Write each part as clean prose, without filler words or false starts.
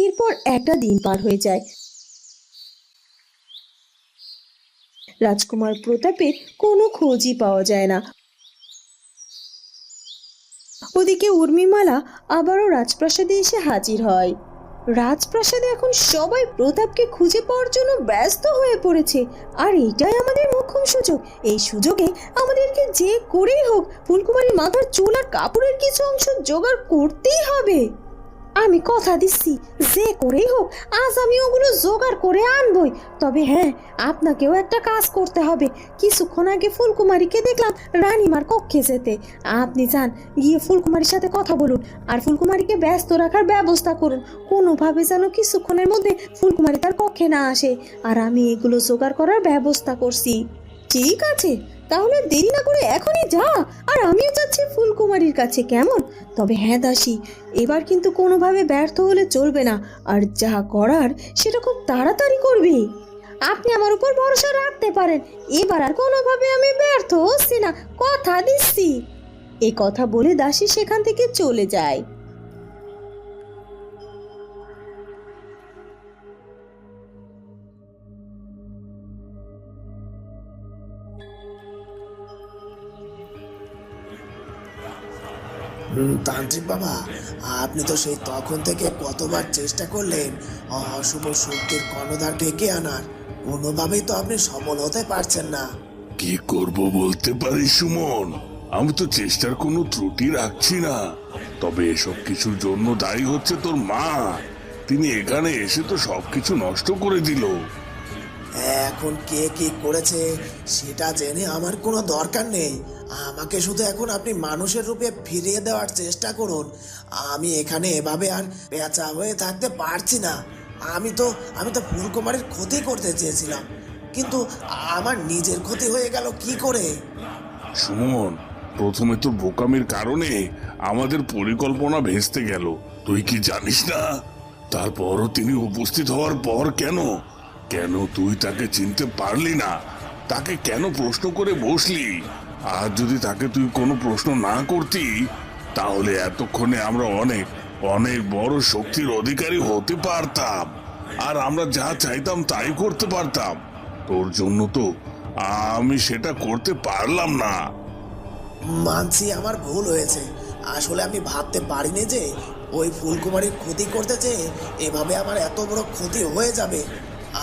এরপর একটা দিন পার হয়ে যায়। রাজকুমার প্রতাপের কোনো খোঁজই পাওয়া যায় না। ওদিকে উর্মিমালা আবারও রাজপ্রাসাদে এসে হাজির হয়। রাজপ্রাসাদে এখন সবাই প্রতাপকে খুঁজে পাওয়ার জন্য ব্যস্ত হয়ে পড়েছে। আর এটাই আমাদের মোক্ষম সুযোগ। এই সুযোগে আমাদেরকে যে করেই হোক ফুলকুমারীর মাথার চুল আর কাপড়ের কিছু অংশ জোগাড় করতেই হবে। আমি কথা দিচ্ছি, যে করেই হোক আজ আমি ওগুলো জোগাড় করে আনবই। তবে হ্যাঁ, আপনাকেও একটা কাজ করতে হবে। কিছুক্ষণ আগে ফুলকুমারীকে দেখলাম রানীমার কক্ষে যেতে। আপনি যান, গিয়ে ফুলকুমারীর সাথে কথা বলুন আর ফুলকুমারীকে ব্যস্ত রাখার ব্যবস্থা করুন। কোনোভাবে যেন কিছুক্ষণের মধ্যে ফুলকুমারী তার কক্ষে না আসে। আর আমি এগুলো জোগাড় করার ব্যবস্থা করছি। ঠিক আছে, তাহলে দেরি না করে এখনই যা। আর আমিও যাচ্ছি ফুলকুমারীর কাছে, কেমন? তবে হ্যাঁ দাসী, এবার কিন্তু কোনোভাবে ব্যর্থ হলে চলবে না। আর যা করার সেটা খুব তাড়াতাড়ি করবি। আপনি আমার উপর ভরসা রাখতে পারেন। এবার আর কোনোভাবে আমি ব্যর্থ হচ্ছি না, কথা দিচ্ছি। এই কথা বলে দাসী সেখান থেকে চলে যায়। তান্ত্রিক বাবা, আপনি তো সেই তখন থেকে কতবার চেষ্টা করলেন অশুভ শক্তির কর্ণধার ডেকে আনার, কোনোভাবেই তো আপনি সফল হতে পারছেন না। কি করব বলতে পারি সুমন, আমি তো চেষ্টার কোনো ত্রুটি রাখছি না। তবে এসব কিছুর জন্য দায়ী হচ্ছে তোর মা। তিনি এখানে এসে তো সবকিছু নষ্ট করে দিল। এখন কে কি করেছে সেটা জেনে আমার কোনো দরকার নেই। আমাকে শুধু এখন আপনি মানুষের রূপে ফিরিয়ে দেওয়ার চেষ্টা করুন। আমি এখানে এভাবে আর পেঁচা হয়ে থাকতে পারছি না। আমি তো ফুলকুমারীর ক্ষতি করতে চেয়েছিলাম, কিন্তু আমার নিজের ক্ষতি হয়ে গেল কি করে? সুমন, প্রথমে তো বোকামির কারণে আমাদের পরিকল্পনা ভেস্তে গেল। তুই কি জানিস না? তারপরও তিনি উপস্থিত হওয়ার পর কেন কেন তুই তাকে চিনতে পারলি না? তাকে কেন প্রশ্ন করে বসলি? আর যদি তাকে তুই কোনো প্রশ্ন না করতি, তাহলে এতক্ষণে আমরা অনেক অনেক বড় শক্তির অধিকারী হতে পারতাম। আর আমরা যা চাইতাম তাই করতে পারতাম। তোর জন্য তো আমি সেটা করতে পারলাম না। মানছি আমার ভুল হয়েছে। আসলে আমি ভাবতে পারিনি যে ওই ফুলকুমারীর ক্ষতি করতে চেয়ে এভাবে আমার এত বড় ক্ষতি হয়ে যাবে।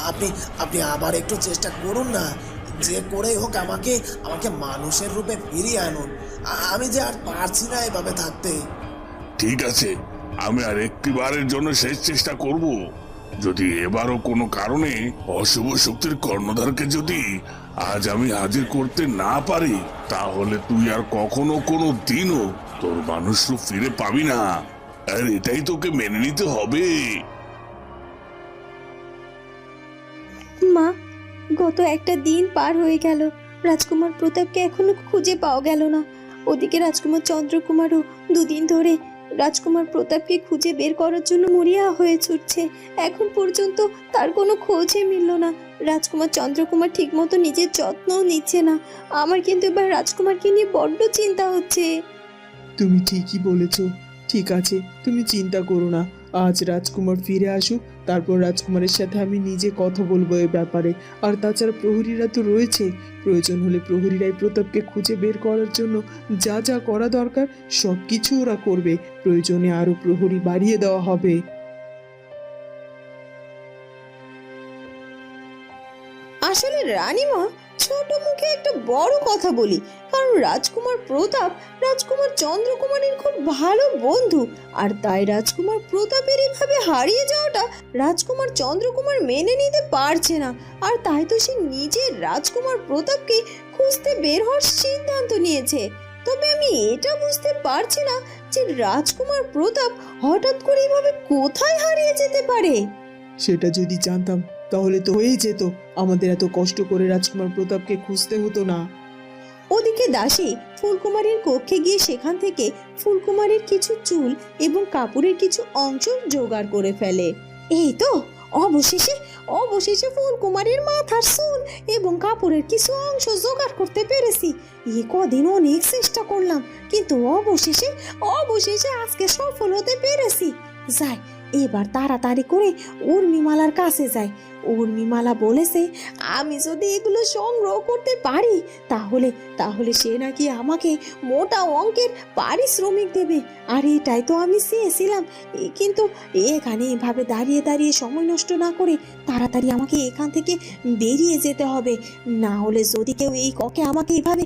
আপনি আপনি আবার একটু চেষ্টা করুন না। যে করেই হোক আমাকে আমাকে মানুষের রূপে ফিরিয়ে আনুন। আমি যে আর পারছি না এভাবে থাকতে। ঠিক আছে, আমি আর একটিবারের জন্য শেষ চেষ্টা করব। যদি এবারও কোনো কারণে অশুভ শক্তির কর্ণধারকে যদি আজ আমি হাজির করতে না পারি, তাহলে তুই আর কখনো কোনো দিনও তোর মানুষ রূপ ফিরে পাবি না। আর এটাই তোকে মেনে নিতে হবে। মা, গত একটা দিন পার হয়ে গেল, রাজকুমার প্রতাপকে এখনো খুঁজে পাওয়া গেল না। ওদিকে রাজকুমার চন্দ্রকুমারও দুদিন ধরে রাজকুমার প্রতাপকে খুঁজে বের করার জন্য মরিয়া হয়ে ছুটছে। এখন পর্যন্ত তার কোনো খোঁজই মিলল না। রাজকুমার চন্দ্রকুমার ঠিকমতো নিজের যত্নও নিচ্ছে না। আমার কিন্তু এবার রাজকুমারকে নিয়ে বড্ড চিন্তা হচ্ছে। তুমি ঠিকই বলেছ। ঠিক আছে, তুমি চিন্তা করো না। আজ রাজকুমার ফিরে আসুক, তারপর রাজকুমারের সাথে আমি নিজে কথা বলবো এ ব্যাপারে। আর তাছাড়া প্রহরীরা তো রয়েছে, প্রয়োজন হলে প্রহরীরাই প্রতাপকে খুঁজে বের করার জন্য যা যা করা দরকার সব কিছু ওরা করবে। প্রয়োজনে আরো প্রহরী বাড়িয়ে দেওয়া হবে। আসলে রানীমা, ছোট মুখে একটা বড় কথা বলি। কারণ রাজকুমার প্রতাপ রাজকুমার চন্দ্রকুমারের খুব ভালো বন্ধু। আর তাই রাজকুমার প্রতাপের এভাবে হারিয়ে যাওয়াটা রাজকুমার চন্দ্রকুমার মেনে নিতে পারছে না। আর তাই তো সে নিজের রাজকুমার প্রতাপকে খুঁজতে বের হওয়ার সিদ্ধান্ত নিয়েছে। তবে আমি এটা বুঝতে পারছি না যে রাজকুমার প্রতাপ হঠাৎ করে এভাবে কোথায় হারিয়ে যেতে পারে। সেটা যদি জানতাম তাহলে তো হয়েই যেত, আমাদের এত কষ্ট করে রাজকুমার প্রতাপকে খুঁজতে হতো না। ওদিকে দাসী ফুলকুমারীর কক্ষে গিয়ে সেখান থেকে ফুলকুমারীর কিছু চুল এবং কাপড়ের কিছু অংশ জোগাড় করে ফেলে। এই তো অবশেষে ফুলকুমারীর মাথার চুল এবং কাপড়ের কিছু অংশ জোগাড় করতে পেরেছি। কদিন অনেক চেষ্টা করলাম, কিন্তু অবশেষে আজকে সফল হতে পেরেছি। যাই, এবার তাড়াতাড়ি করে উর্মিমালার কাছে যায়। উর্মিমালা বলেছে আমি যদি এগুলো সংগ্রহ করতে পারি তাহলে তাহলে সে নাকি আমাকে মোটা অঙ্কের পারিশ্রমিক দেবে। আর এটাই তো আমি চেয়েছিলাম। কিন্তু এখানে এভাবে দাঁড়িয়ে দাঁড়িয়ে সময় নষ্ট না করে তাড়াতাড়ি আমাকে এখান থেকে বেরিয়ে যেতে হবে। না হলে যদি কেউ এই ককে আমাকে এভাবে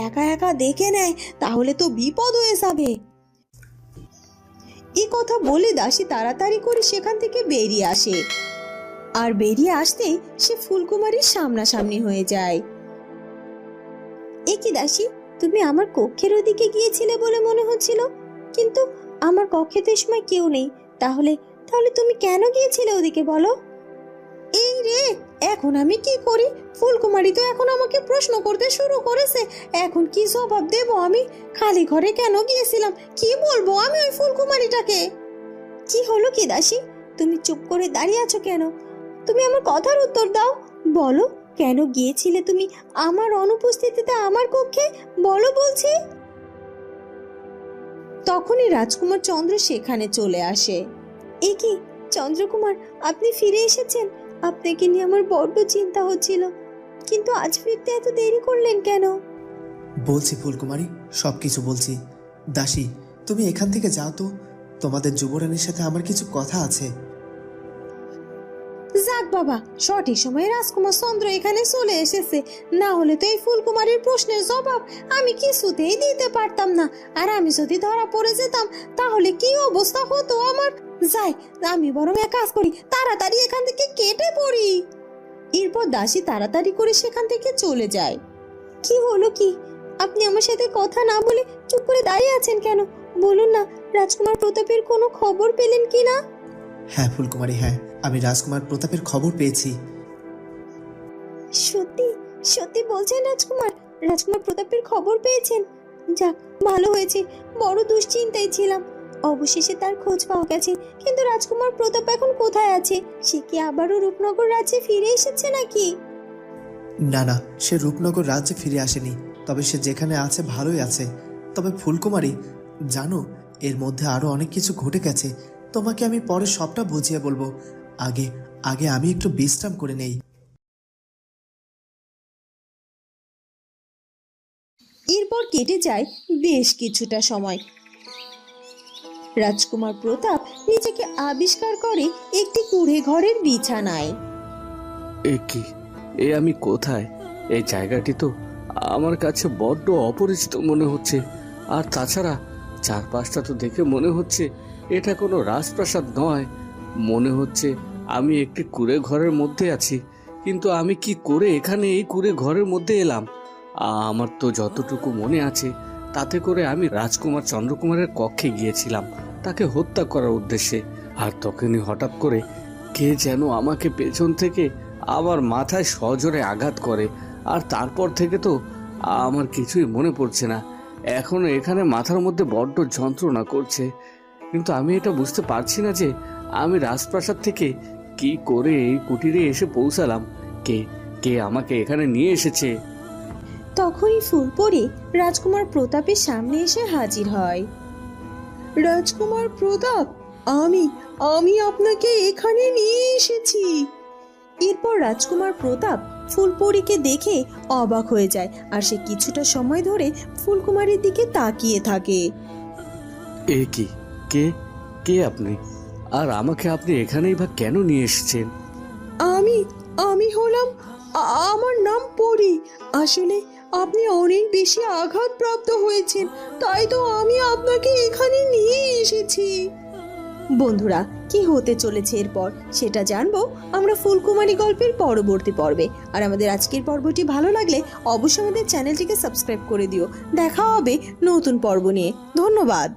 একা একা দেখে নেয় তাহলে তো বিপদ হয়ে যাবে। এই কথা বলে দাসী তাড়াতাড়ি করে সেখান থেকে বেরিয়ে আসে। আর বেরিয়ে আসতে সে ফুলকুমারীর সামনাসামনি হয়ে যায়। এ কি দাসী, তুমি আমার কক্ষের ওদিকে গিয়েছিলে বলে মনে হচ্ছিল, কিন্তু আমার কক্ষে তো এই সময় কেউ নেই। তাহলে তাহলে তুমি কেন গিয়েছিলে ওদিকে বলো? এই রে, এখন আমি কি করি? ফুলকুমারী তো এখন আমাকে প্রশ্ন করতে শুরু করেছে। এখন কি জবাব দেব আমি? খালি ঘরে কেন গিয়েছিলাম, কি বলবো আমি ওই ফুলকুমারীটাকে? কি হলো কি দাসী, তুমি চুপ করে দাঁড়িয়ে আছো কেন? তুমি আমার কথার উত্তর দাও। বলো, কেন গিয়েছিলে তুমি আমার অনুপস্থিতিতে আমার কক্ষে? বলো বলছি। তখনই রাজকুমার চন্দ্র সেখানে চলে আসে। এ কি চন্দ্রকুমার, আপনি ফিরে এসেছেন? আপনাকে নিয়ে আমার বড্ড চিন্তা হচ্ছিল, কিন্তু আজ ফিরতে এত দেরি করলেন কেন? বলছি ফুলকুমারী, সবকিছু বলছি। দাসী, তুমি এখান থেকে যাও তো, তোমাদের যুবরানীর সাথে আমার কিছু কথা আছে। যাক বাবা, সঠিক সময়ে রাজকুমার চন্দ্র এখানে চলে এসেছে। না হলে তো এই ফুলকুমারীর প্রশ্নের জবাব আমি কিছুতেই দিতে পারতাম না। আর আমি যদি ধরা পড়ে যেতাম তাহলে কি অবস্থা হতো আমার। যাই, আমি বরং এক কাজ করি, তাড়াতাড়ি এখান থেকে কেটে পড়ি। এরপর দাসী তাড়াতাড়ি করে সেখান থেকে চলে যায়। কি হলো কি, আপনি আমার সাথে কথা না বলে চুপ করে দাঁড়িয়ে আছেন কেন? বলুন না, রাজকুমার প্রতাপের কোনো খবর পেলেন কি না? হ্যাঁ ফুলকুমারী, হ্যাঁ, আমি রাজকুমার প্রতাপের খবর পেয়েছি। সত্যি সত্যি বলছেন রাজকুমার? রাজকুমার প্রতাপের খবর পেয়েছেন? যাক, ভালো হয়েছে, বড় দুশ্চিন্তায় ছিলাম। অবশেষে তার খোঁজ পাওয়া গেছে। কিন্তু রাজকুমার প্রতাপ এখন কোথায় আছে? সে কি আবারও রূপনগর রাজ্যে ফিরে এসেছে নাকি? না না, সে রূপনগর রাজ্যে ফিরে আসেনি, তবে সে যেখানে আছে ভালোই আছে। তবে ফুলকুমারী, জানো, এর মধ্যে আরো অনেক কিছু ঘটে গেছে। তোমাকে আমি পরে সবটা বুঝিয়ে বলবো। আগে আগে আমি একটু বিশ্রাম করে নেই। এরপর কেটে যায় বেশ কিছুটা সময়। রাজকুমার প্রতাপ নিজেকে আবিষ্কার করে একটি কুঁড়ে ঘরের বিছানায়। এ কি, এ আমি কোথায়? এই জায়গাটি তো আমার কাছে বড্ড অপরিচিত মনে হচ্ছে। আর তাছাড়া চারপাশটা তো দেখে মনে হচ্ছে এটা কোনো রাজপ্রাসাদ নয়। মনে হচ্ছে আমি একটি কুঁড়ে ঘরের মধ্যে আছি। কিন্তু আমি কি করে এখানে এই কুঁড়ে ঘরের মধ্যে এলাম? আমার তো যতটুকু মনে আছে তাতে করে আমি রাজকুমার চন্দ্রকুমারের কক্ষে গিয়েছিলাম তাকে হত্যা করার উদ্দেশ্যে। আর তখনই হঠাৎ করে কে যেন আমাকে পেছন থেকে আমার মাথায় সজোরে আঘাত করে। আর তারপর থেকে তো আমার কিছুই মনে পড়ছে না। এখনো এখানে মাথার মধ্যে বড্ড যন্ত্রণা করছে। কিন্তু আমি এটা বুঝতে পারছি না যে আমি রাজপ্রাসাদ থেকে কি করে এই কুটিরে এসে পৌঁছালাম। কে কে আমাকে এখানে নিয়ে এসেছে? তখনই ফুল পরে রাজকুমার প্রতাপের সামনে এসে হাজির হয়। রাজকুমার প্রতাপ, আমি আমি আপনাকে এখানে নিয়ে এসেছি। এরপর রাজকুমার প্রতাপ ফুলপরীকে দেখে অবাক হয়ে যায়। আর সে কিছুটা সময় ধরে ফুলকুমারীর দিকে তাকিয়ে থাকে। এ কি, কে কে আপনি? আর আমাকে আপনি এখানেই বা কেন নিয়ে এসেছেন? আমি আমি হলাম আমার নাম পরি। আসলে আপনি অনেক বেশি আঘাতপ্রাপ্ত হয়েছেন, তাই তো আমি আপনাকে এখানে নিয়ে এসেছি। বন্ধুরা, কি হতে চলেছে এরপর সেটা জানবো আমরা ফুলকুমারী গল্পের পরবর্তী পর্বে। আর আমাদের আজকের পর্বটি ভালো লাগলে অবশ্যই আমাদের চ্যানেলটিকে সাবস্ক্রাইব করে দিও। দেখা হবে নতুন পর্ব নিয়ে। ধন্যবাদ।